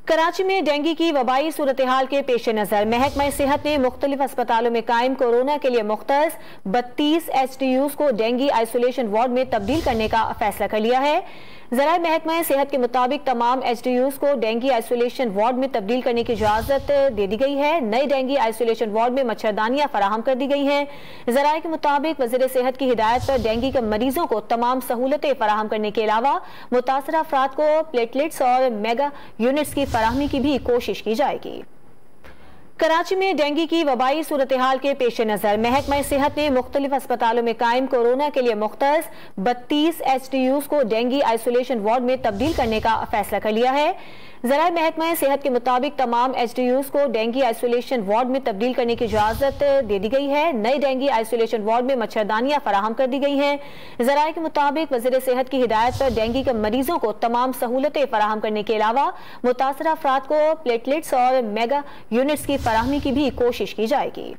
कराची में डेंगू की वबाई सूरत हाल के पेश नज़र महकमा सेहत ने मुख्तलिफ अस्पतालों में कायम कोरोना के लिए मुख्तस 32 HDUs को डेंगू आइसोलेशन वार्ड में तब्दील करने का फैसला कर लिया है। ज़राए महकमा सेहत के मुताबिक तमाम HDUs को डेंगू आइसोलेशन वार्ड में तब्दील करने की इजाज़त दे दी गई है। नए डेंगू आइसोलेशन वार्ड में मच्छरदानियां फराहम कर दी गई हैं। ज़राए के मुताबिक वज़ीर सेहत की हिदायत पर डेंगू के मरीजों को तमाम सहूलतें फराहम करने के अलावा मुतासरा अफराद को प्लेटलेट्स और मेगा यूनिट्स की फराहमी की भी कोशिश की जाएगी। कराची में डेंगू की वबाई सूरत हाल के पेश नज़र महकमा सेहत ने मुख्तलिफ अस्पतालों में कायम कोरोना के लिए मुख्तस 32 HDUs को डेंगू आइसोलेशन वार्ड में तब्दील करने का फैसला कर लिया है। ज़राए महकमा सेहत के मुताबिक तमाम HDUs को डेंगू आइसोलेशन वार्ड में तब्दील करने की इजाज़त दे दी गई है। नए डेंगू आइसोलेशन वार्ड में मच्छरदानियां फराहम कर दी गई हैं। ज़राए के मुताबिक वज़ीर सेहत की हिदायत पर डेंगू के मरीजों को तमाम सहूलतें फराहम करने के अलावा मुतासरा अफराद को प्लेटलेट्स और मेगा यूनिट्स की फराहमी की भी कोशिश की जाएगी।